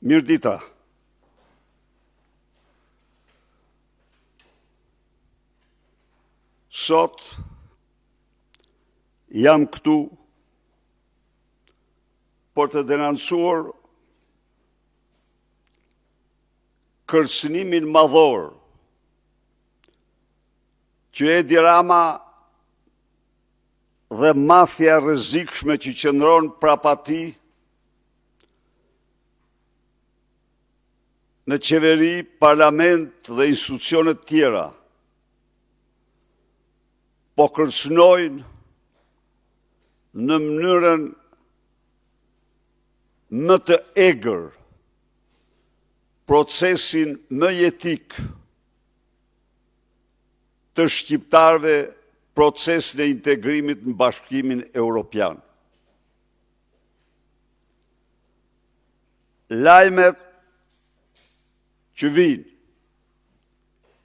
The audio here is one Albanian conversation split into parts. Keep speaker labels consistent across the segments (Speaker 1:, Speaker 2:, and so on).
Speaker 1: Mirdita. Sot jam këtu për të denoncuar kërcënimin madhor që Edi Rama dhe mafia rrezikshme që qëndron prapa tij në qeveri, parlament dhe institucionet tjera, po kërcënojnë në mënyrën më të egër procesin më jetik të shqiptarëve, procesin e integrimit në Bashkimin Evropian. Lajmet që vinë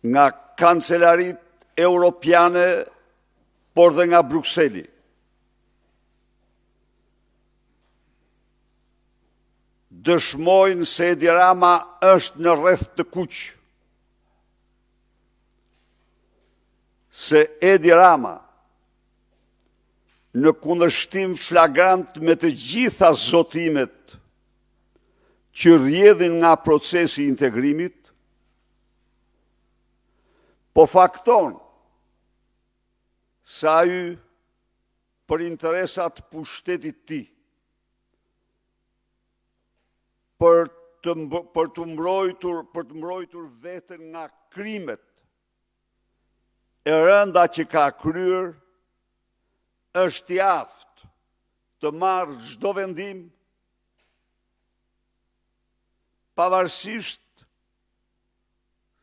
Speaker 1: nga kancelarit europiane, por dhe nga Brukseli, dëshmojnë se Edi Rama është në rreth të kuq, se Edi Rama, në kundërshtim flagrant me të gjitha zotimet që rrjedhin nga procesi i integrimit, po fakton sa ai për interesat pushtetit tij, për të mbrojtur veten nga krimet e rënda që ka kryer, është i aftë të marrë çdo vendim, pavarësisht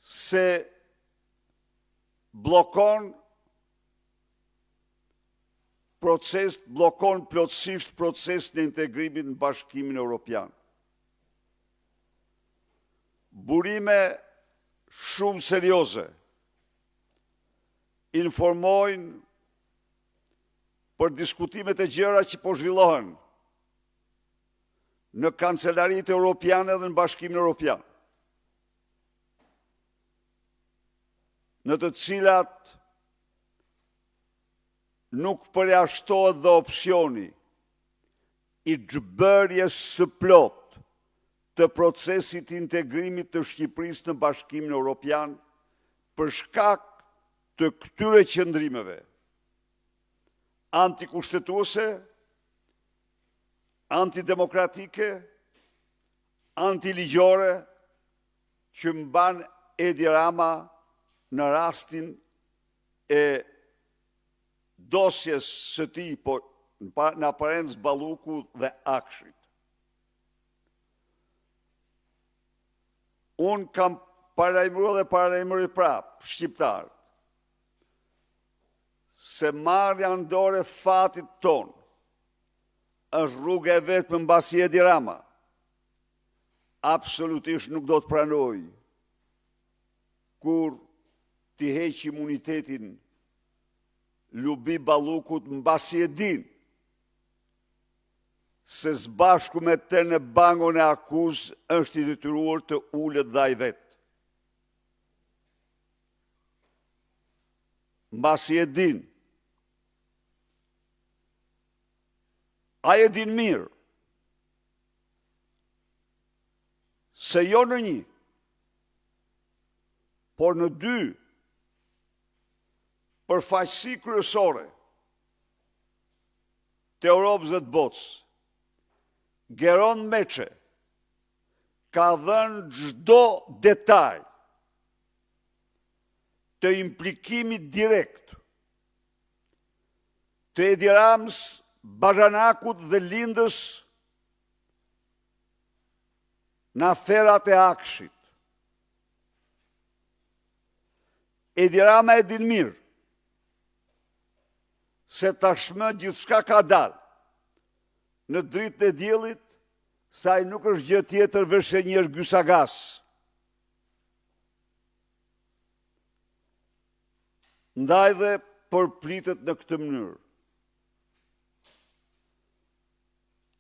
Speaker 1: se blokon plotësisht procesin e integrimit në Bashkimin Evropian. Burime shumë serioze informojnë për diskutimet e gjëra që po zhvillohen në kancelaritë europiane dhe në Bashkimin Evropian, në të cilat nuk përjashtohet dhe opsioni i zhbërjes së plot të procesit integrimit të Shqipërisë në Bashkimin Evropian për shkak të këtyre qëndrimeve antikushtetuese, antidemokratike, antiligjore që mban Edi Rama në rastin e dosjes së tij në aparencë Balluku dhe Akshit. Unë kam paralajmëruar dhe paralajmëroj prapë shqiptarët se marrja në dorë e fatit ton është rruga e vetme mbasi Edi Rama absolutisht nuk do të pranoj kur t'i heq imunitetin Lubi Ballukut mbasi e din se sbashku me të në bangon e akuzë është i detyruar të ulet dhe ai vetë. Mbasi e din. Ai e din mirë se jo në një, por në dy përfaqësi kryesore të Europës dhe të botës, Geron Meçe ka dhënë çdo detaj të implikimit direkt të Edi Ramës, Bajanakut dhe Lindës në aferat e Akshit. Edi Rama e din mirë se tashmë gjithçka ka dalë në dritën e diellit, sa ai nuk është gjë tjetër veç një ergysagas. Ndaj dhe përpritet në këtë mënyrë.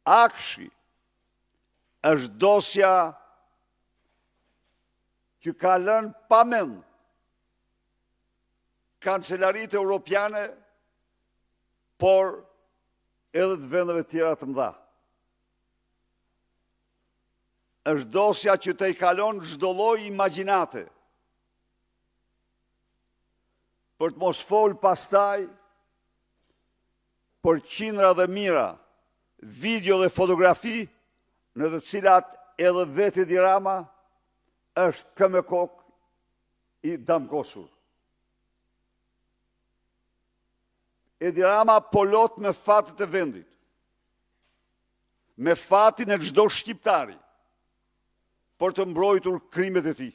Speaker 1: Akshi është dosja që ka lënë pa mend kancelarit europiane, por edhe të vendeve tjera të mëdha. Është dosja që të i kalon çdo lloj imagjinate. Për të mos fol pastaj për qindra dhe mijëra video dhe fotografi në të cilat edhe vetë Edi Rama është këmbë kokë i damkosur. Edi Rama polot me fatet e vendit, me fatin e çdo shqiptari, për të mbrojtur krimet e tij.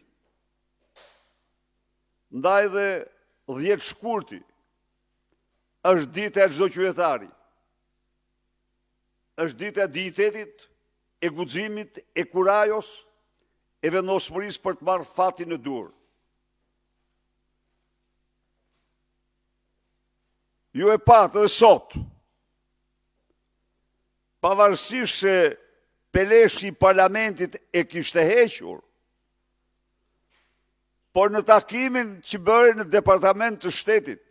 Speaker 1: Ndaj dhe 10 shkurti është ditë e çdo qytetari. Është ditë e dignitetit, e guximit, e kurajos, e vendosmërisë për të marrë fatin në dorë. Ju e patë edhe sot, pavarësisht se Peleshi i parlamentit e kishte hequr, por në takimin që bëri në Departament të Shtetit,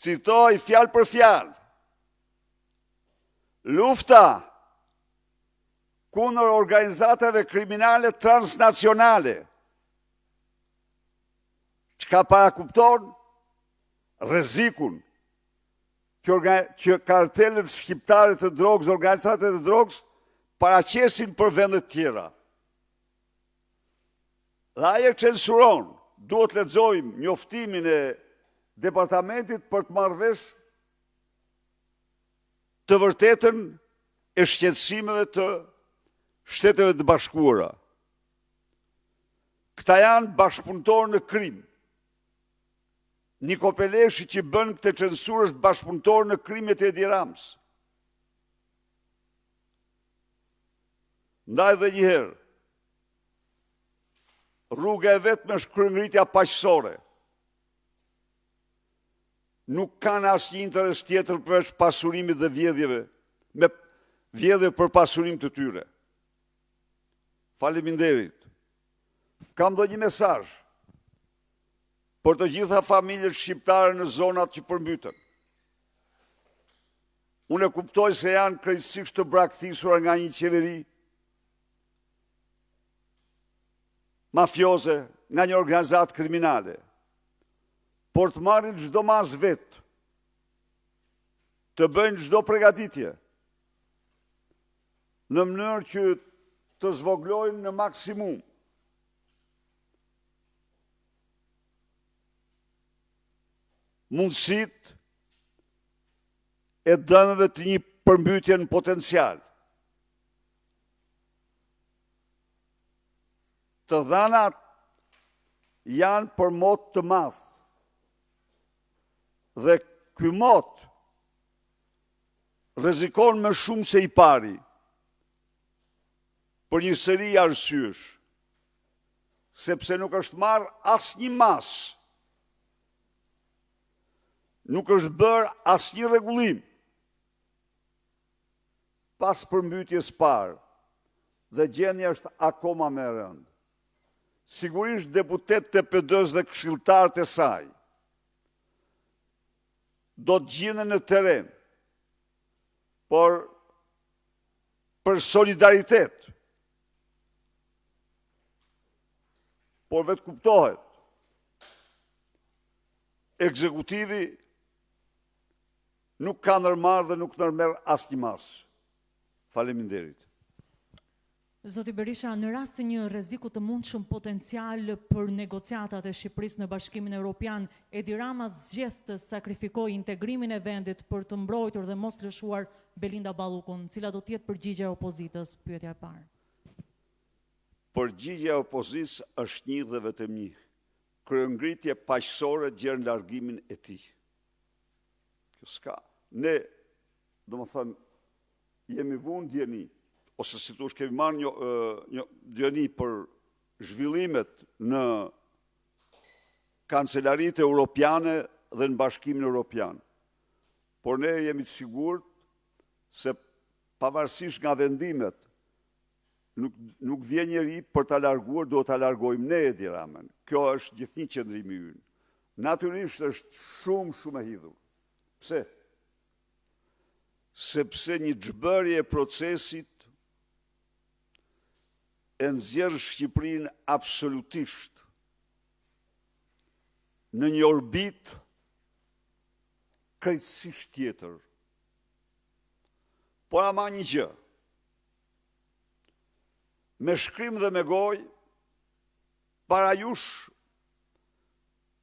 Speaker 1: citoj fjalë për fjalë, lufta kundër organizatave kriminale transnacionale, çka parakupton rrezikun që kartelet shqiptare të drogës, organizatet e drogës, paraqesin për vendet tjera. Dhe ajo censuron, duhet lexojmë njoftimin e departamentit për të marrë vesh të vërtetën e shqetësimeve të Shteteve të Bashkuara. Këta janë bashkëpunëtorë në krim. Niko Peleshi që bën këtë censurë është bashkëpunëtor në krimet e Edi Ramës. Ndaj dhe njëherë, rruga e vetme është kryengritja paqësore. Nuk kanë asnjë interes tjetër përveç pasurimit dhe vjedhjeve, me vjedhje për pasurim të tyre. Faleminderit. Kam dhe një mesazh për të gjitha familjet shqiptare në zonat që përmbyten. Unë e kuptoj se janë krejtësisht të braktisura nga një qeveri mafioze, nga një organizat kriminale, por të marrin çdo mas vetë, të bëjnë çdo përgatitje, në mënyrë që të zvoglojnë në maksimum mundësit e dëmeve të një përmbytje në potencial. Të dhanat janë për mot të madh. Dhe ky mot rrezikon më shumë se i pari, për një seri arsyesh, sepse nuk është marrë asnjë mas, nuk është bërë asnjë rregullim pas përmbytjes parë, dhe gjendja është akoma më e rëndë. Sigurisht deputetët e PD-s dhe këshilltarët e saj do të gjenden në terren, por për solidaritet, por vetë kuptohet, ekzekutivi nuk ka ndërmarrë dhe nuk ndërmerr asnjë mas. Faleminderit.
Speaker 2: Zoti Berisha, në rast të një rreziku të mundshëm potencial për negociatat e Shqipërisë në Bashkimin Evropian, Edi Rama zgjedh të sakrifikojë integrimin e vendit për të mbrojtur dhe mos lëshuar Belinda Ballukun. Cila do të jetë përgjigjja e opozitës? Pyetja e parë.
Speaker 1: Përgjigjja e opozitës është një dhe vetëm një. Kryengritje paqësore gjerë në largimin e tij. Kjo s'ka. Ne, domethënë, jemi vunë djeni, ose si tush kemi marrë një djeni për zhvillimet në kancelaritë europiane dhe në Bashkimin Evropian. Por ne jemi të sigurt se pavarësisht nga vendimet nuk vjen njeri për ta larguar, do ta largojmë ne Edi Ramën. Kjo është gjithnjë qëndrimi ynë. Natyrisht është shumë e hidhur. Pse? Sepse një xhbërje e procesit e nxjerr Shqipërinë absolutisht në një orbit krejtësisht tjetër. Por ama një gjë, me shkrim dhe me gojë, para jush,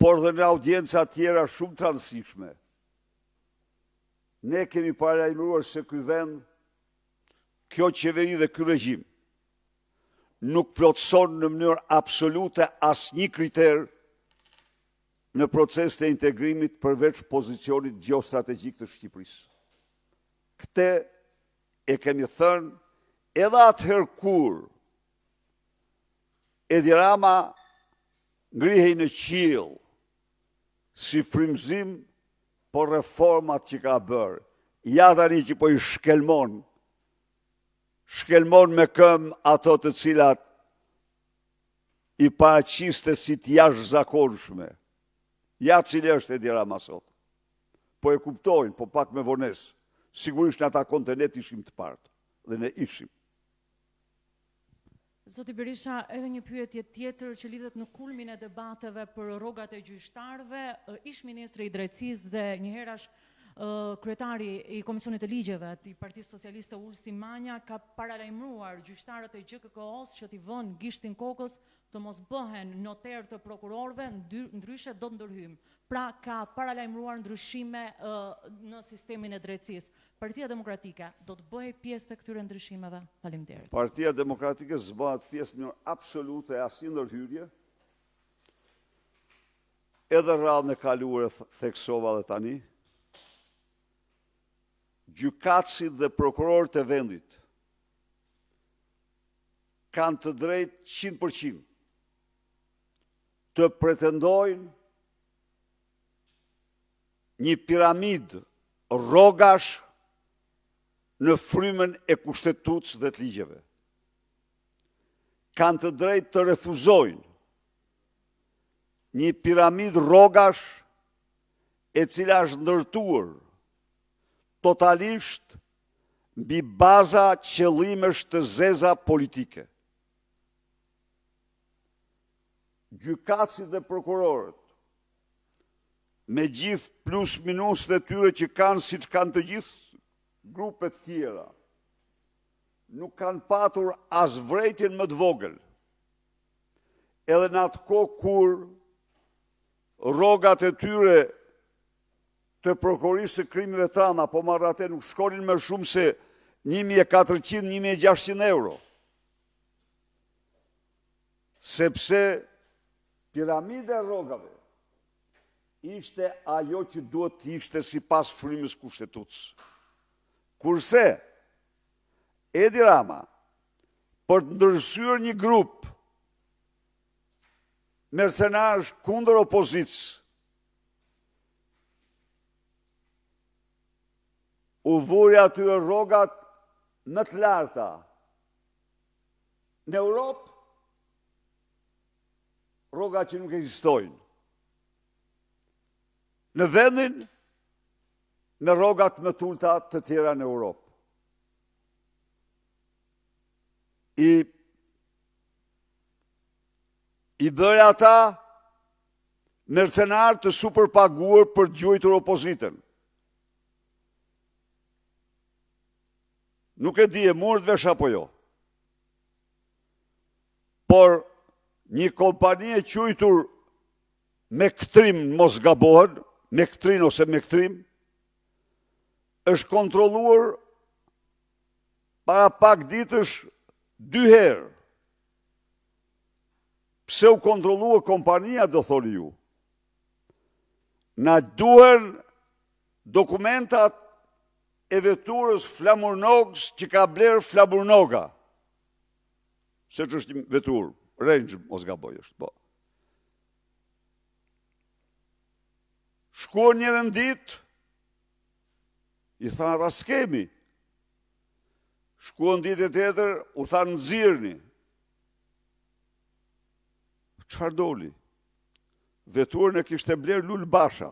Speaker 1: por dhe në audienca tjera shumë të rëndësishme, ne kemi paralajmëruar se ky vend, kjo qeveri dhe ky regjim, nuk plotëson në mënyrë absolute asnjë kriter në proces të integrimit përveç pozicionit gjeostrategjik të Shqipërisë. Këtë e kemi thënë edhe atëherë kur Edi Rama ngrihej në qiell si frymëzim por reformat që ka bërë. Ja tani që po i shkelmon me këmbë ato të cilat i paraqiste si të jashtëzakonshme. Ja cili është Edi Rama sot. Po e kuptojnë, po pak me vonesë. Sigurisht në ata kontenet ishim të partë, dhe ne ishim.
Speaker 2: Zoti Berisha, edhe një pyetje tjetër që lidhet në kulmin e debateve për rrogat e gjyqtarëve, ish ministri i drejtësisë dhe njëherash kryetari i Komisionit të Ligjeve të Partisë Socialiste Ulsi Manja ka paralajmëruar gjyqtarët e GKK-s që t'i vënë gishtin kokës të mos bëhen noter të prokurorëve, ndryshe do të ndërhyjmë. Pra ka paralajmëruar ndryshime në sistemin e drejtësisë. Partia Demokratike do të bëjë pjesë të këtyre ndryshimeve? Faleminderit.
Speaker 1: Partia Demokratike s'bëhet pjesë në absolute asnjë ndërhyrje. Edhe radhën e kaluar e theksova dhe tani. Gjykatësit dhe prokurorët e vendit kanë të drejtë 100% të pretendojnë një piramid rrogash në frymën e kushtetutës dhe të ligjeve. Kanë të drejtë të refuzojnë një piramid rrogash e cila është ndërtuar totalisht mbi baza qëllimesh të zeza politike. Gjykatësit dhe prokurorët, me gjithë plus minus dhe tyre që kanë si që kanë të gjithë grupet tjera, nuk kanë patur as vrejtjen më të vogël. Edhe në atë kohë kur rrogat e tyre të prokurisë së krimeve të rënda, po marrë atë nuk shkonin më shumë se 1.400-1.600 euro. Sepse piramida e rrogave ishte ajo që duhet të ishte sipas frymës kushtetutës. Kurse Edi Rama, për të ndërthyer një grup mercenarësh kundër opozicës, u vuri atyre rrogat më të larta në Europë, rroga që nuk ekzistojnë. Në vendin me rrogat më të ulta të tjera në Europë. I bëri ata mercenarë të superpaguar për të gjuajtur opozitën. Nuk e di e murët vesh apo jo. Por një kompani e quajtur me këtrim, mos gabohen, me këtrin ose me këtrim, është kontrolluar para pak ditësh 2 herë. Pse u kontrollua kompania, do thoni ju? Na duhen dokumentat e veturës Flamurnogs që ka blerë Flamurnoga. Se që është veturë, Range, mos gaboj është, po. Shkuar njërën ditë, i thanë ata s'kemi. Shkuan ditë tjetër, u thanë nxirrni. Çfarë doli? Veturën e kishte bler Lul Basha.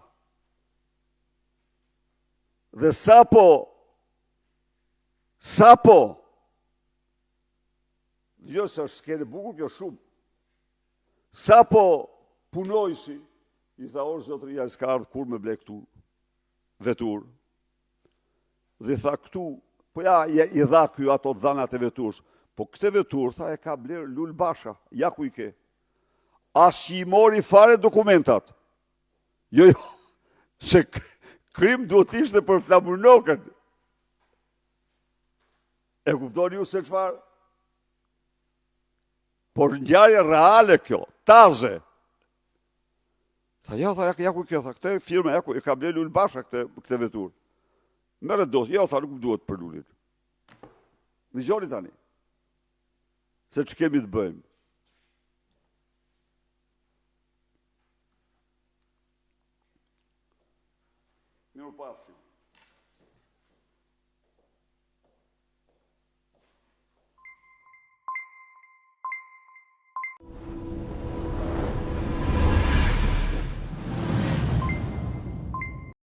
Speaker 1: Dhe sapo, jo se është skene bukur kjo shumë, sapo punojsi, i tha orë zotëria s'ka ardhë kur me ble këtu vetur. Dhe i tha këtu, po ja i dha kjo ato dhanat e veturës, po këte vetur, tha, e ka bler Lul Basha, ja ku i ke. As që i mori fare dokumentat. Jo, se krim duhet ishte për flamurnokën. E kuptoni ju se çfarë? Por ngjarje reale kjo, taze. Tha, ja ku kjo, tha, këte firma, ja ku, e ka bler Lul Basha këte vetur. Merë dosë, ja, tha, nuk më duhet për Lulit. Dëgjoni tani, se që kemi të bëjmë. Mirë pafshim.